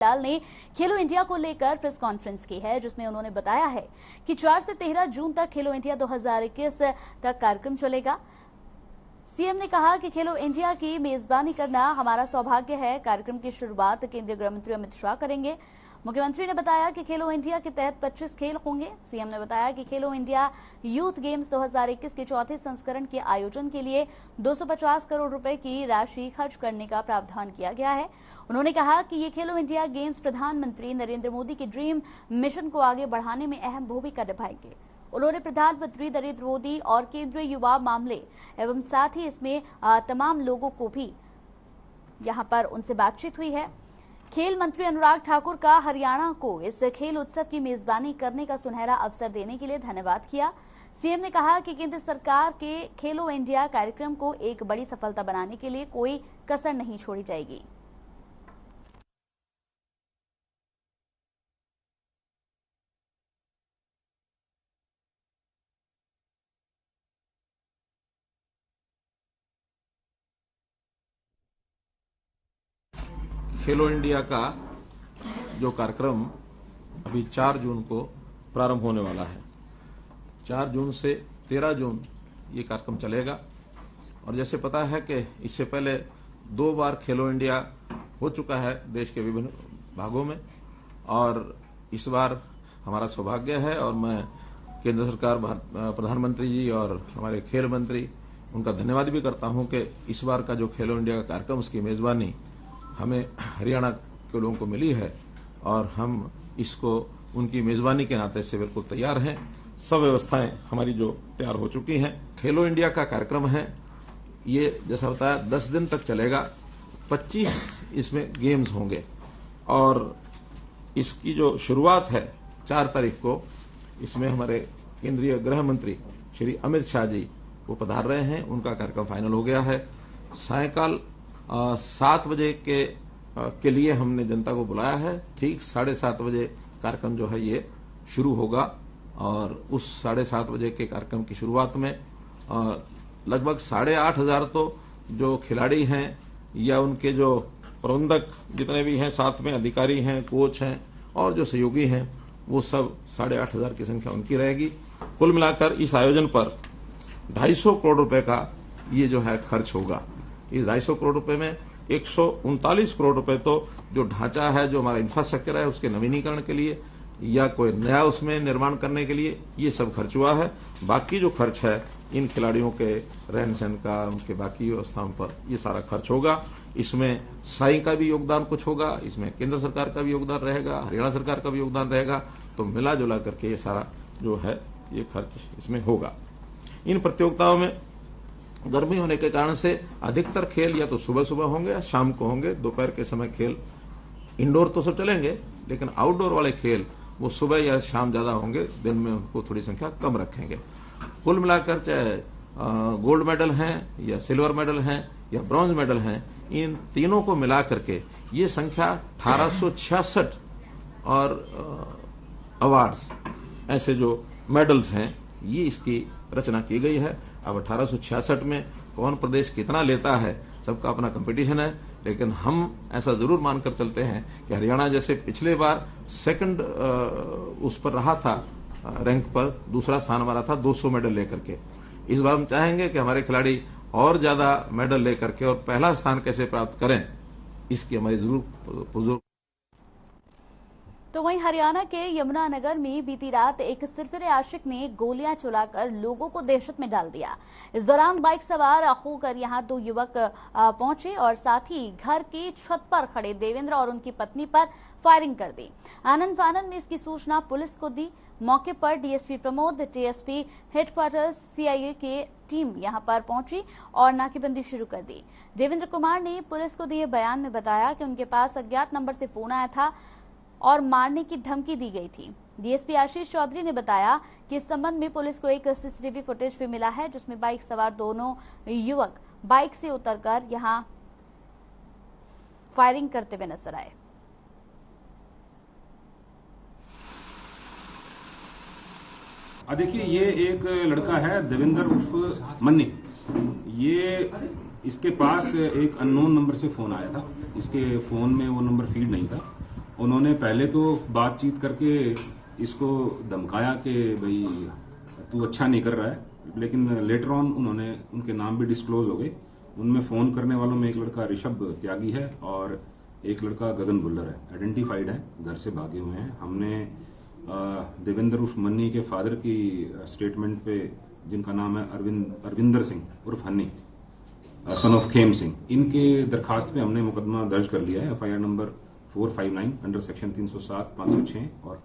लाल ने खेलो इंडिया को लेकर प्रेस कॉन्फ्रेंस की है, जिसमें उन्होंने बताया है कि 4 से 13 जून तक खेलो इंडिया 2021 तक कार्यक्रम चलेगा। सीएम ने कहा कि खेलो इंडिया की मेजबानी करना हमारा सौभाग्य है। कार्यक्रम की शुरुआत केंद्रीय गृह मंत्री अमित शाह करेंगे। मुख्यमंत्री ने बताया कि खेलो इंडिया के तहत 25 खेल होंगे। सीएम ने बताया कि खेलो इंडिया यूथ गेम्स 2021 के चौथे संस्करण के आयोजन के लिए 250 करोड़ रुपए की राशि खर्च करने का प्रावधान किया गया है। उन्होंने कहा कि ये खेलो इंडिया गेम्स प्रधानमंत्री नरेंद्र मोदी के ड्रीम मिशन को आगे बढ़ाने में अहम भूमिका निभाएंगे। उन्होंने प्रधानमंत्री नरेंद्र मोदी और केंद्रीय युवा मामले एवं साथ ही इसमें तमाम लोगों को भी यहां पर उनसे बातचीत हुई है। खेल मंत्री अनुराग ठाकुर का हरियाणा को इस खेल उत्सव की मेजबानी करने का सुनहरा अवसर देने के लिए धन्यवाद किया। सीएम ने कहा कि केंद्र सरकार के खेलो इंडिया कार्यक्रम को एक बड़ी सफलता बनाने के लिए कोई कसर नहीं छोड़ी जाएगी। खेलो इंडिया का जो कार्यक्रम अभी 4 जून को प्रारंभ होने वाला है, 4 जून से 13 जून ये कार्यक्रम चलेगा। और जैसे पता है कि इससे पहले 2 बार खेलो इंडिया हो चुका है देश के विभिन्न भागों में, और इस बार हमारा सौभाग्य है और मैं केंद्र सरकार प्रधानमंत्री जी और हमारे खेल मंत्री उनका धन्यवाद भी करता हूं कि इस बार का जो खेलो इंडिया का कार्यक्रम उसकी मेजबानी हमें हरियाणा के लोगों को मिली है और हम इसको उनकी मेजबानी के नाते से बिल्कुल तैयार हैं। सब व्यवस्थाएं हमारी जो तैयार हो चुकी हैं। खेलो इंडिया का कार्यक्रम है, ये जैसा बताया 10 दिन तक चलेगा। 25 इसमें गेम्स होंगे और इसकी जो शुरुआत है 4 तारीख को, इसमें हमारे केंद्रीय गृह मंत्री श्री अमित शाह जी वो पधार रहे हैं। उनका कार्यक्रम फाइनल हो गया है। सायंकाल 7 बजे के लिए हमने जनता को बुलाया है। ठीक 7:30 बजे कार्यक्रम जो है ये शुरू होगा और उस 7:30 बजे के कार्यक्रम की शुरुआत में लगभग 8,500 तो जो खिलाड़ी हैं या उनके जो प्रबंधक जितने भी हैं, साथ में अधिकारी हैं, कोच हैं और जो सहयोगी हैं, वो सब 8,500 की संख्या उनकी रहेगी। कुल मिलाकर इस आयोजन पर 250 करोड़ रुपए का ये जो है खर्च होगा। इस 250 करोड़ रुपए में 139 करोड़ रुपए तो जो ढांचा है, जो हमारा इंफ्रास्ट्रक्चर है, उसके नवीनीकरण के लिए या कोई नया उसमें निर्माण करने के लिए ये सब खर्च हुआ है। बाकी जो खर्च है इन खिलाड़ियों के रहन सहन का, उनके बाकी व्यवस्थाओं पर ये सारा खर्च होगा। इसमें साई का भी योगदान कुछ होगा, इसमें केंद्र सरकार का भी योगदान रहेगा, हरियाणा सरकार का भी योगदान रहेगा। तो मिला जुला करके ये सारा जो है ये खर्च इसमें होगा। इन प्रतियोगिताओं में गर्मी होने के कारण से अधिकतर खेल या तो सुबह सुबह होंगे या शाम को होंगे। दोपहर के समय खेल इंडोर तो सब चलेंगे, लेकिन आउटडोर वाले खेल वो सुबह या शाम ज्यादा होंगे, दिन में उनको थोड़ी संख्या कम रखेंगे। कुल मिलाकर चाहे गोल्ड मेडल हैं या सिल्वर मेडल हैं या ब्रॉन्ज मेडल हैं, इन तीनों को मिला करके ये संख्या 1866 और अवार्ड्स ऐसे जो मेडल्स हैं ये इसकी रचना की गई है। अब 1866 में कौन प्रदेश कितना लेता है, सबका अपना कंपटीशन है, लेकिन हम ऐसा जरूर मानकर चलते हैं कि हरियाणा जैसे पिछले बार सेकंड उस पर रहा था, रैंक पर दूसरा स्थान हमारा था 200 मेडल लेकर के। इस बार हम चाहेंगे कि हमारे खिलाड़ी और ज्यादा मेडल लेकर के और पहला स्थान कैसे प्राप्त करें, इसकी हमारी जरूर। तो वहीं हरियाणा के यमुनानगर में बीती रात एक सिरफिरे आशिक ने गोलियां चलाकर लोगों को दहशत में डाल दिया। इस दौरान बाइक सवार होकर यहां 2 युवक पहुंचे और साथ ही घर की छत पर खड़े देवेंद्र और उनकी पत्नी पर फायरिंग कर दी। आनन फानन में इसकी सूचना पुलिस को दी। मौके पर DSP Pramod, TSP headquarters, CIA की टीम यहां पर पहुंची और नाकेबंदी शुरू कर दी। देवेंद्र कुमार ने पुलिस को दिए बयान में बताया कि उनके पास अज्ञात नंबर से फोन आया था और मारने की धमकी दी गई थी। डीएसपी आशीष चौधरी ने बताया कि इस संबंध में पुलिस को एक सीसीटीवी फुटेज भी मिला है, जिसमें बाइक सवार दोनों युवक बाइक से उतरकर यहां फायरिंग करते हुए नजर आए। देखिए, ये एक लड़का है देवेंद्र उर्फ मन्नी। ये इसके पास एक अननोन नंबर से फोन आया था। इसके फोन में वो नंबर फीड नहीं था उन्होंने पहले तो बातचीत करके इसको धमकाया कि भाई तू अच्छा नहीं कर रहा है, लेकिन लेटर ऑन उनके नाम भी डिस्क्लोज हो गए। उनमें फोन करने वालों में एक लड़का ऋषभ त्यागी है और एक लड़का गगन बुल्लर है, आइडेंटिफाइड है, घर से भागे हुए हैं। हमने देवेंद्र उर्फ मन्नी के फादर की स्टेटमेंट पे, जिनका नाम है अरविंदर सिंह उर्फ हन्नी, सन ऑफ खेम सिंह, इनके दरखास्त पे हमने मुकदमा दर्ज कर लिया है, FIR नंबर 459 अंडर सेक्शन 307, 506 और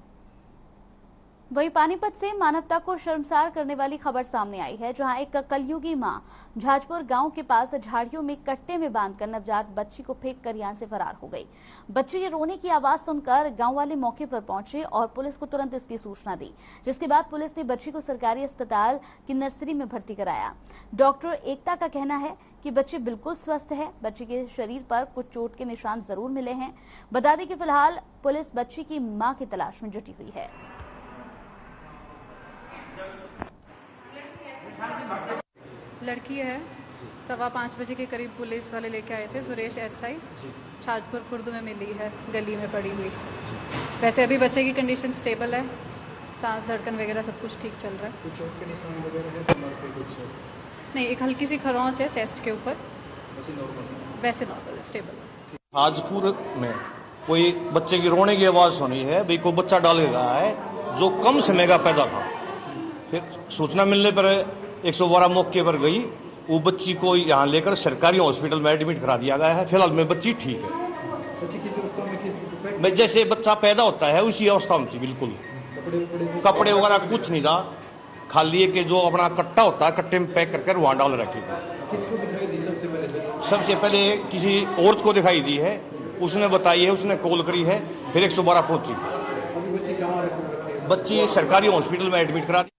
वहीं पानीपत से मानवता को शर्मसार करने वाली खबर सामने आई है, जहां एक कलयुगी मां झाजपुर गांव के पास झाड़ियों में कट्टे में बांधकर नवजात बच्ची को फेंक कर यहां से फरार हो गई। बच्ची के रोने की आवाज सुनकर गांव वाले मौके पर पहुंचे और पुलिस को तुरंत इसकी सूचना दी, जिसके बाद पुलिस ने बच्ची को सरकारी अस्पताल की नर्सरी में भर्ती कराया। डॉक्टर एकता का कहना है कि बच्ची बिल्कुल स्वस्थ है। बच्ची के शरीर पर कुछ चोट के निशान जरूर मिले हैं। बता दें कि फिलहाल पुलिस बच्ची की मां की तलाश में जुटी हुई है। लड़की है, 5:15 बजे के करीब पुलिस वाले लेके आए थे। सुरेश SI छाजपुर खुर्द में मिली है, गली में पड़ी हुई। वैसे अभी बच्चे की कंडीशन स्टेबल है, सांस धड़कन वगैरह सब कुछ ठीक चल रहा है। कुछ चोट के निशान वगैरह है कमर पे कुछ? नहीं, एक हल्की सी खरोंच है चेस्ट के ऊपर, वैसे नॉर्मल है, स्टेबल है। छाजपुर में कोई बच्चे की रोने की आवाज़ सुनी है, भाई कोई बच्चा डाल रहा है जो कम समय का पैदा था। फिर सूचना मिलने पर 112 मौके पर गई, वो बच्ची को यहाँ लेकर सरकारी हॉस्पिटल में एडमिट करा दिया गया है। फिलहाल में बच्ची ठीक है। बच्ची किस अवस्था में? मैं जैसे बच्चा पैदा होता है उसी अवस्था में थी, बिल्कुल। कपड़े वगैरह कुछ नहीं था, खाली एक जो अपना कट्टा होता है, कट्टे में पैक करके वहाँ डाल रखी थी। किसको दिखाई दी सबसे पहले? सबसे पहले किसी औरत को दिखाई दी है, उसने बताई है, उसने कॉल करी है, फिर 112 पहुंची। अभी बच्ची कहाँ रखी है? बच्ची सरकारी हॉस्पिटल में एडमिट करा दी।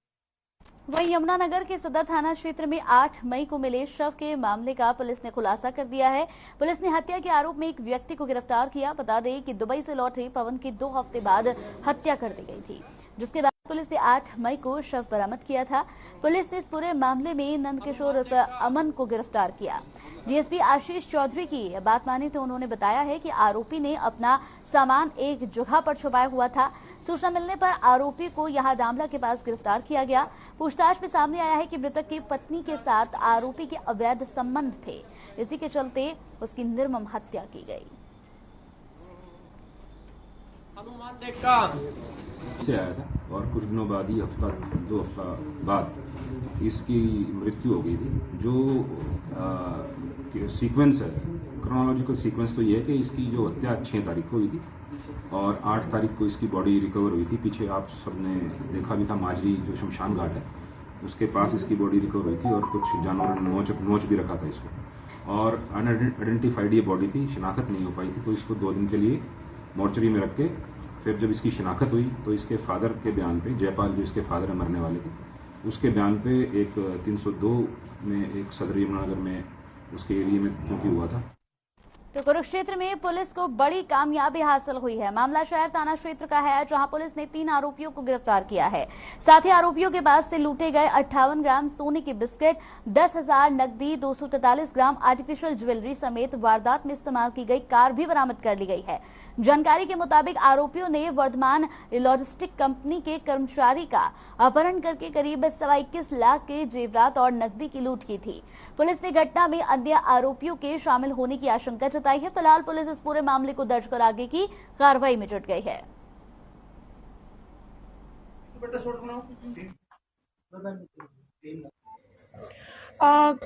वहीं यमुनानगर के सदर थाना क्षेत्र में 8 मई को मिले शव के मामले का पुलिस ने खुलासा कर दिया है। पुलिस ने हत्या के आरोप में एक व्यक्ति को गिरफ्तार किया। बता दें कि दुबई से लौटे पवन की 2 हफ्ते बाद हत्या कर दी गई थी, जिसके बाद पुलिस ने 8 मई को शव बरामद किया था। पुलिस ने इस पूरे मामले में नंदकिशोर उर्फ अमन को गिरफ्तार किया। डीएसपी आशीष चौधरी की बात मानी तो उन्होंने बताया है कि आरोपी ने अपना सामान एक जगह पर छुपाया हुआ था। सूचना मिलने पर आरोपी को यहां दामला के पास गिरफ्तार किया गया। पूछताछ में सामने आया है कि मृतक की पत्नी के साथ आरोपी के अवैध संबंध थे, इसी के चलते उसकी निर्मम हत्या की गई। से आया था और कुछ दिनों बाद ही 2 हफ्ता बाद इसकी मृत्यु हो गई थी। जो सीक्वेंस है, क्रोनोलॉजिकल सीक्वेंस तो ये है कि इसकी जो हत्या 6 तारीख को हुई थी और 8 तारीख को इसकी बॉडी रिकवर हुई थी। पीछे आप सबने देखा भी था, माजरी जो शमशान घाट है उसके पास इसकी बॉडी रिकवर हुई थी और कुछ जानवरों ने नोच भी रखा था इसको, और अनआइडेंटिफाइड ये बॉडी थी, शिनाख्त नहीं हो पाई थी। तो इसको 2 दिन के लिए मॉर्चरी में रख के फिर जब इसकी शिनाख्त हुई तो इसके फादर के बयान पे, जयपाल जो इसके फादर है मरने वाले के, उसके बयान पे एक 302 में एक सदर यमुनानगर में उसके एरिया में क्योंकि हुआ था। तो कुरुक्षेत्र में पुलिस को बड़ी कामयाबी हासिल हुई है। मामला शहर थाना क्षेत्र का है, जहां पुलिस ने 3 आरोपियों को गिरफ्तार किया है। साथ ही आरोपियों के पास से लूटे गए 58 ग्राम सोने के बिस्किट, 10,000 नकदी, 243 ग्राम आर्टिफिशियल ज्वेलरी समेत वारदात में इस्तेमाल की गई कार भी बरामद कर ली गई है। जानकारी के मुताबिक आरोपियों ने वर्धमान लॉजिस्टिक कंपनी के कर्मचारी का अपहरण करके करीब 21.25 लाख के जेवरात और नकदी की लूट की थी। पुलिस ने घटना में अन्य आरोपियों के शामिल होने की आशंका जताई है। फिलहाल पुलिस इस पूरे मामले को दर्ज कर आगे की कार्रवाई में जुट गई है।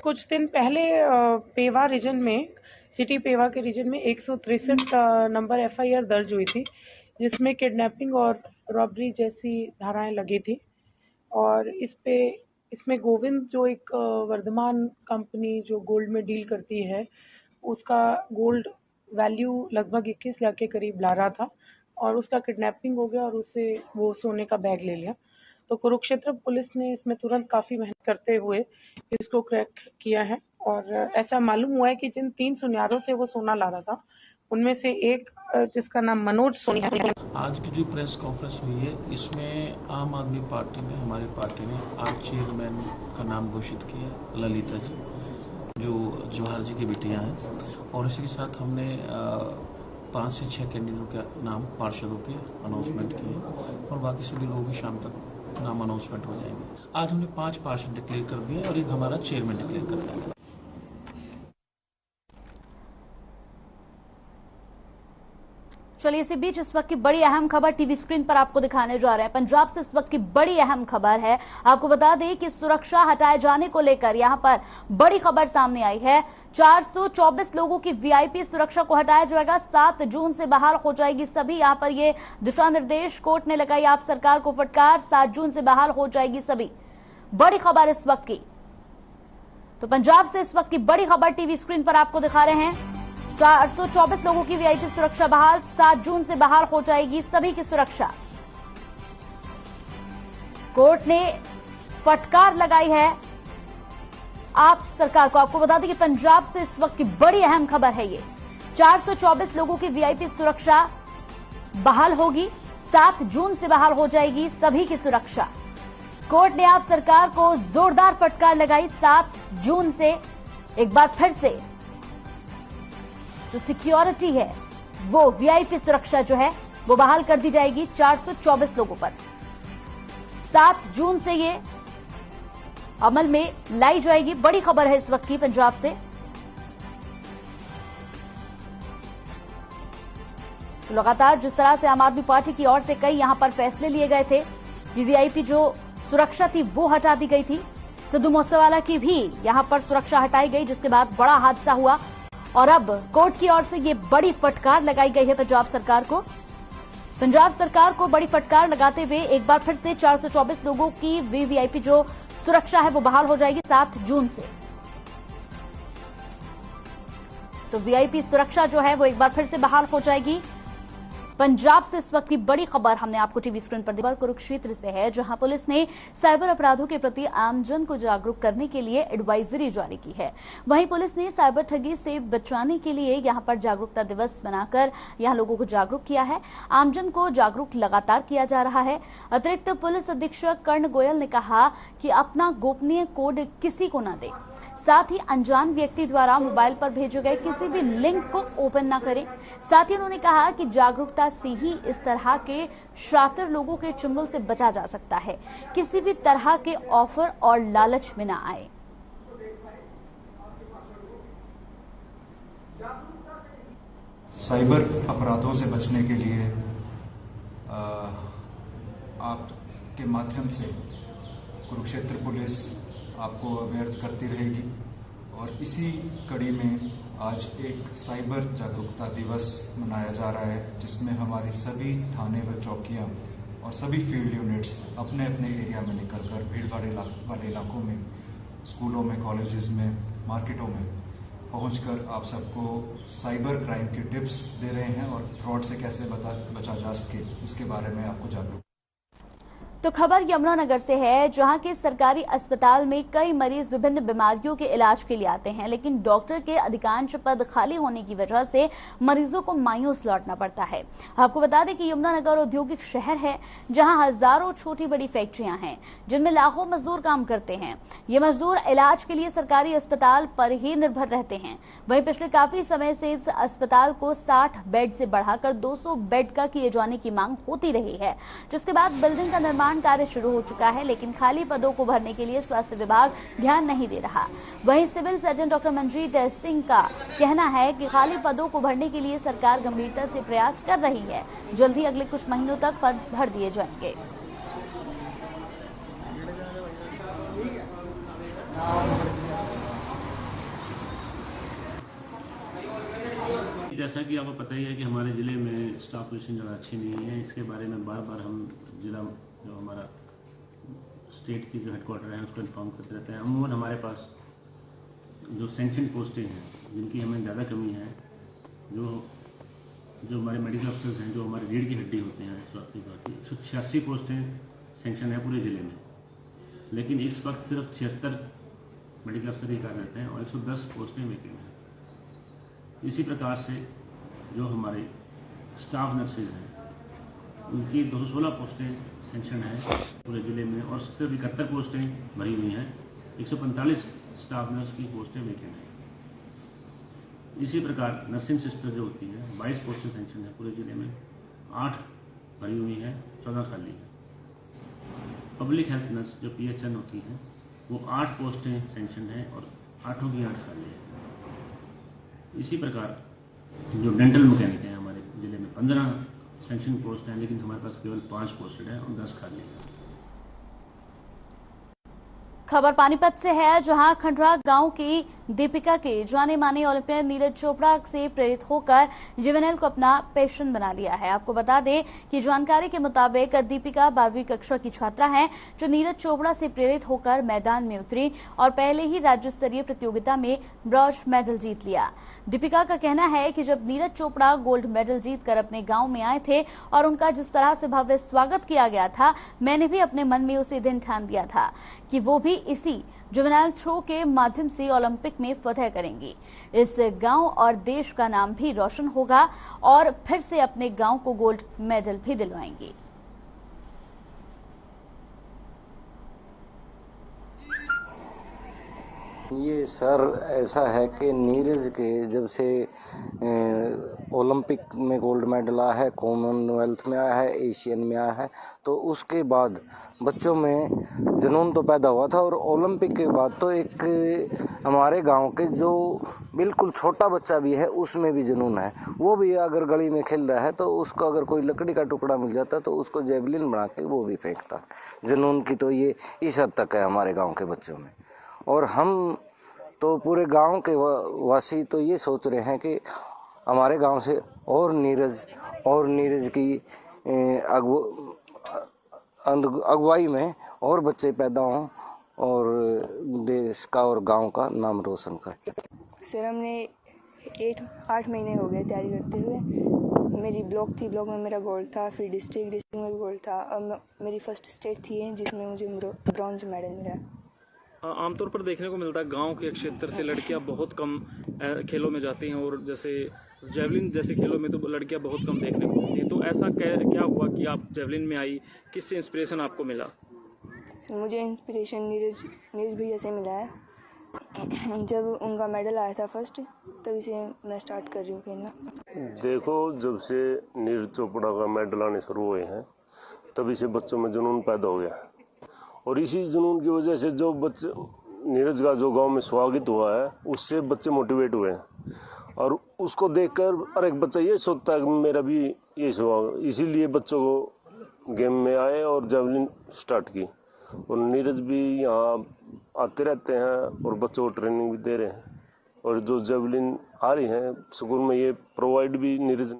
कुछ दिन पहले पेवा रीजन में, सिटी पेवा के रीजन में 163 नंबर FIR दर्ज हुई थी, जिसमें किडनैपिंग और रॉबरी जैसी धाराएं लगी थी। और इसमें गोविंद जो एक वर्धमान कंपनी जो गोल्ड में डील करती है, उसका गोल्ड वैल्यू लगभग 21 लाख के करीब ला रहा था और उसका किडनैपिंग हो गया और उससे वो सोने का बैग ले लिया। तो कुरुक्षेत्र पुलिस ने इसमें तुरंत काफ़ी मेहनत करते हुए इसको क्रैक किया है और ऐसा मालूम हुआ है कि जिन 3 सुनियारों से वो सोना ला रहा था, उनमें से एक जिसका नाम मनोज सोनी है। आज की जो प्रेस कॉन्फ्रेंस हुई है, इसमें आम आदमी पार्टी ने, हमारी पार्टी ने आज चेयरमैन का नाम घोषित किया, ललिता जी, जो जवाहर जी की बिटिया हैं, और इसी के साथ हमने 5 से 6 कैंडिडेटों के नाम पार्षदों के अनाउंसमेंट किए और बाकी सभी लोगों भी शाम तक नाम अनाउंसमेंट हो जाएंगे। आज हमने 5 पार्षद डिक्लेयर कर दिए और एक हमारा चेयरमैन डिक्लेयर कर दिया। चलिए, इसी बीच इस वक्त की बड़ी अहम खबर टीवी स्क्रीन पर आपको दिखाने जा रहे हैं। पंजाब से इस वक्त की बड़ी अहम खबर है। आपको बता दें कि सुरक्षा हटाए जाने को लेकर यहां पर बड़ी खबर सामने आई है। 424 लोगों की वीआईपी सुरक्षा को हटाया जाएगा। 7 जून से बहाल हो जाएगी सभी। यहां पर ये दिशा निर्देश कोर्ट ने लगाई आप सरकार को फटकार। 7 जून से बहाल हो जाएगी सभी। बड़ी खबर इस वक्त की। तो पंजाब से इस वक्त की बड़ी खबर टीवी स्क्रीन पर आपको दिखा रहे हैं। 424 लोगों की वीआईपी सुरक्षा बहाल। 7 जून से बहाल हो जाएगी सभी की सुरक्षा। कोर्ट ने फटकार लगाई है आप सरकार को। आपको बता दें कि पंजाब से इस वक्त की बड़ी अहम खबर है ये। 424 लोगों की वीआईपी सुरक्षा बहाल होगी। 7 जून से बहाल हो जाएगी सभी की सुरक्षा। कोर्ट ने आप सरकार को जोरदार फटकार लगाई। 7 जून से एक बार फिर से जो सिक्योरिटी है वो वीआईपी सुरक्षा जो है वो बहाल कर दी जाएगी 424 लोगों पर। 7 जून से ये अमल में लाई जाएगी। बड़ी खबर है इस वक्त की पंजाब से। तो लगातार जिस तरह से आम आदमी पार्टी की ओर से कई यहां पर फैसले लिए गए थे, वीवीआईपी जो सुरक्षा थी वो हटा दी गई थी। सिद्धू मूसेवाला की भी यहां पर सुरक्षा हटाई गई, जिसके बाद बड़ा हादसा हुआ और अब कोर्ट की ओर से ये बड़ी फटकार लगाई गई है पंजाब सरकार को। पंजाब सरकार को बड़ी फटकार लगाते हुए एक बार फिर से 424 लोगों की वीवीआईपी जो सुरक्षा है वो बहाल हो जाएगी 7 जून से। तो वीआईपी सुरक्षा जो है वो एक बार फिर से बहाल हो जाएगी। पंजाब से इस वक्त की बड़ी खबर हमने आपको टीवी स्क्रीन पर दिखाई। कुरुक्षेत्र से है, जहां पुलिस ने साइबर अपराधों के प्रति आमजन को जागरूक करने के लिए एडवाइजरी जारी की है। वहीं पुलिस ने साइबर ठगी से बचाने के लिए यहां पर जागरूकता दिवस बनाकर यहां लोगों को जागरूक किया है। आमजन को जागरूक लगातार किया जा रहा है। अतिरिक्त पुलिस अधीक्षक कर्ण गोयल ने कहा कि अपना गोपनीय कोड किसी को न दे, साथ ही अनजान व्यक्ति द्वारा मोबाइल पर भेजे गए किसी भी लिंक को ओपन न करें। साथ ही उन्होंने कहा कि जागरूकता से ही इस तरह के शातिर लोगों के चुंगल से बचा जा सकता है। किसी भी तरह के ऑफर और लालच में न आए। साइबर अपराधों से बचने के लिए आपके माध्यम से कुरुक्षेत्र पुलिस आपको अवेयर करती रहेगी और इसी कड़ी में आज एक साइबर जागरूकता दिवस मनाया जा रहा है, जिसमें हमारी सभी थाने व चौकियां और सभी फील्ड यूनिट्स अपने अपने एरिया में निकलकर भीड़ भाड़ वाले इलाकों में, स्कूलों में, कॉलेजेस में, मार्केटों में पहुंचकर आप सबको साइबर क्राइम की टिप्स दे रहे हैं और फ्रॉड से कैसे बचा जा सके इसके बारे में आपको जागरूक। तो खबर यमुनानगर से है, जहां के सरकारी अस्पताल में कई मरीज विभिन्न बीमारियों के इलाज के लिए आते हैं, लेकिन डॉक्टर के अधिकांश पद खाली होने की वजह से मरीजों को मायूस लौटना पड़ता है। आपको बता दें कि यमुनानगर औद्योगिक शहर है, जहां हजारों छोटी बड़ी फैक्ट्रियां हैं जिनमें लाखों मजदूर काम करते हैं। ये मजदूर इलाज के लिए सरकारी अस्पताल पर ही निर्भर रहते हैं। वहीं पिछले काफी समय से इस अस्पताल को 60 बेड से बढ़ाकर 200 बेड का किए जाने की मांग होती रही है, जिसके बाद बिल्डिंग का निर्माण कार्य शुरू हो चुका है, लेकिन खाली पदों को भरने के लिए स्वास्थ्य विभाग ध्यान नहीं दे रहा। वहीं civil surgeon doctor Manjeet Singh का कहना है कि खाली पदों को भरने के लिए सरकार गंभीरता से प्रयास कर रही है। जल्द ही अगले कुछ महीनों तक पद भर दिए जाएंगे। जैसा कि आपको पता ही है कि हमारे ज़िले में स्टाफ पोजीशन ज़्यादा अच्छी नहीं है। इसके बारे में बार बार हम जिला जो हमारा स्टेट की जो हेडक्वार्टर है उसको इन्फॉर्म करते रहते हैं। अमूमन हमारे पास जो सैंक्शन पोस्टें हैं जिनकी हमें ज़्यादा कमी है, जो हमारे मेडिकल अफसर्स हैं, जो हमारे रीढ़ की हड्डी होते हैं स्वास्थ्य विभाग की, 186 पोस्टें सैंक्शन है पूरे ज़िले में, लेकिन इस वक्त सिर्फ 76 मेडिकल अफसर ही कार्यरत हैं और 110 पोस्टें वैकेंट हैं। इसी प्रकार से जो हमारे स्टाफ नर्सेज हैं उनकी 216 पोस्टें सेंक्शन है पूरे ज़िले में और सिर्फ 71 पोस्टें भरी हुई हैं। 145 स्टाफ नर्स की पोस्टें वैकेंट हैं। इसी प्रकार नर्सिंग सिस्टर जो होती है 22 पोस्टें सेंक्शन है पूरे जिले में, 8 भरी हुई है, 14 खाली है। पब्लिक हेल्थ नर्स जो PHN होती है वो 8 पोस्टें सेंक्शन है और 8 की 8 खाली है। इसी प्रकार जो डेंटल मैकेनिक हैं हमारे जिले में 15 सेंक्शन पोस्ट हैं, लेकिन हमारे पास केवल 5 पोस्टेड है और 10 खाली है। खबर पानीपत से है, जहां खंडवा गांव की दीपिका के जाने माने ओलंपियन नीरज चोपड़ा से प्रेरित होकर जुवेनाइल को अपना पैशन बना लिया है। आपको बता दें कि जानकारी के मुताबिक दीपिका 12वीं कक्षा की छात्रा है, जो नीरज चोपड़ा से प्रेरित होकर मैदान में उतरी और पहले ही राज्य स्तरीय प्रतियोगिता में ब्रॉन्ज मेडल जीत लिया। दीपिका का कहना है कि जब नीरज चोपड़ा गोल्ड मेडल जीतकर अपने गांव में आए थे और उनका जिस तरह से भव्य स्वागत किया गया था, मैंने भी अपने मन में उसी दिन ठान दिया था कि वो भी इसी जुवेनाइल थ्रो के माध्यम से ओलंपिक में फतह करेंगी। इस गांव और देश का नाम भी रोशन होगा और फिर से अपने गांव को गोल्ड मेडल भी दिलवाएंगी। ये सर ऐसा है कि नीरज के जब से ओलंपिक में गोल्ड मेडल आया है, कॉमनवेल्थ में आया है, एशियन में आया है, तो उसके बाद बच्चों में जुनून तो पैदा हुआ था। और ओलंपिक के बाद तो एक हमारे गांव के जो बिल्कुल छोटा बच्चा भी है उसमें भी जुनून है। वो भी अगर गली में खेल रहा है तो उसको अगर कोई लकड़ी का टुकड़ा मिल जाता है तो उसको जेवलिन बना के वो भी फेंकता है। जुनून की तो ये इस हद तक है हमारे गाँव के बच्चों में। और हम तो पूरे गांव के वासी तो ये सोच रहे हैं कि हमारे गांव से और नीरज की अगुवाई में और बच्चे पैदा हों और देश का और गांव का नाम रोशन करें। सर हमने 8 महीने हो गए तैयारी करते हुए। मेरी ब्लॉक थी, ब्लॉक में मेरा गोल्ड था, फिर डिस्ट्रिक्ट में भी गोल्ड था और मेरी फर्स्ट स्टेट थी जिसमें मुझे ब्रॉन्ज मेडल मिला। आमतौर पर देखने को मिलता है गांव के क्षेत्र से लड़कियां बहुत कम खेलों में जाती हैं और जैसे जेवलिन जैसे खेलों में तो लड़कियां बहुत कम देखने को मिलती हैं। तो ऐसा क्या हुआ कि आप जेवलिन में आई, किससे इंस्पिरेशन आपको मिला? मुझे इंस्पिरेशन नीरज भैया से मिला है। जब उनका मेडल आया था फर्स्ट, तभी से मैं स्टार्ट कर रही हूँ खेलना। देखो, जब से नीरज चोपड़ा का मेडल आने शुरू हुए हैं तभी से बच्चों में जुनून पैदा हो गया और इसी जुनून की वजह से जो बच्चे नीरज का जो गांव में स्वागत हुआ है उससे बच्चे मोटिवेट हुए हैं और उसको देखकर हर एक बच्चा ये सोचता है कि मेरा भी ये स्वागत, इसीलिए बच्चों को गेम में आए और जेवलिन स्टार्ट की। और नीरज भी यहाँ आते रहते हैं और बच्चों को ट्रेनिंग भी दे रहे हैं और जो जेवलिन आ रही है स्कूल में ये प्रोवाइड भी नीरज।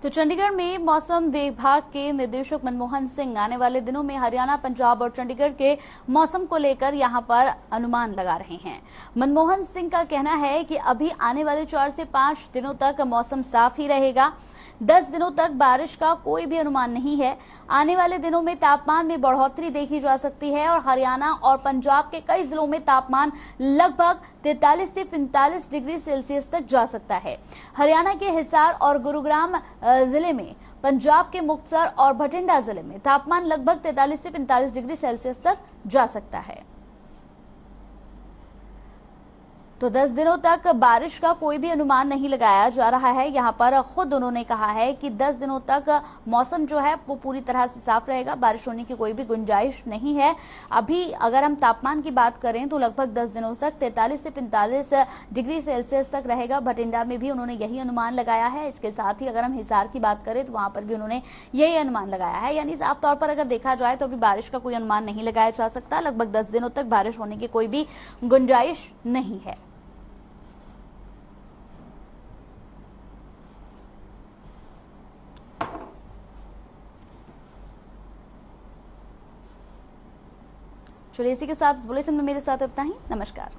तो चंडीगढ़ में मौसम विभाग के निदेशक मनमोहन सिंह आने वाले दिनों में हरियाणा, पंजाब और चंडीगढ़ के मौसम को लेकर यहां पर अनुमान लगा रहे हैं। मनमोहन सिंह का कहना है कि अभी आने वाले 4 से 5 दिनों तक मौसम साफ ही रहेगा। 10 दिनों तक बारिश का कोई भी अनुमान नहीं है। आने वाले दिनों में तापमान में बढ़ोतरी देखी जा सकती है और हरियाणा और पंजाब के कई जिलों में तापमान लगभग 43 से 45 डिग्री सेल्सियस तक जा सकता है। हरियाणा के हिसार और गुरुग्राम जिले में, पंजाब के मुक्तसर और भटिंडा जिले में तापमान लगभग 43 से 45 डिग्री सेल्सियस तक जा सकता है। तो 10 दिनों तक बारिश का कोई भी अनुमान नहीं लगाया जा रहा है। यहाँ पर खुद उन्होंने कहा है कि 10 दिनों तक मौसम जो है वो पूरी तरह से साफ रहेगा, बारिश होने की कोई भी गुंजाइश नहीं है। अभी अगर हम तापमान की बात करें तो लगभग 10 दिनों तक 43 से 45 डिग्री सेल्सियस तक रहेगा। भटिंडा में भी उन्होंने यही अनुमान लगाया है। इसके साथ ही अगर हम हिसार की बात करें तो वहां पर भी उन्होंने यही अनुमान लगाया है। यानी साफ तौर पर अगर देखा जाए तो अभी बारिश का कोई अनुमान नहीं लगाया जा सकता। लगभग 10 दिनों तक बारिश होने की कोई भी गुंजाइश नहीं है। चलिए, इसी के साथ इस बुलेटिन में मेरे साथ इतना ही। नमस्कार।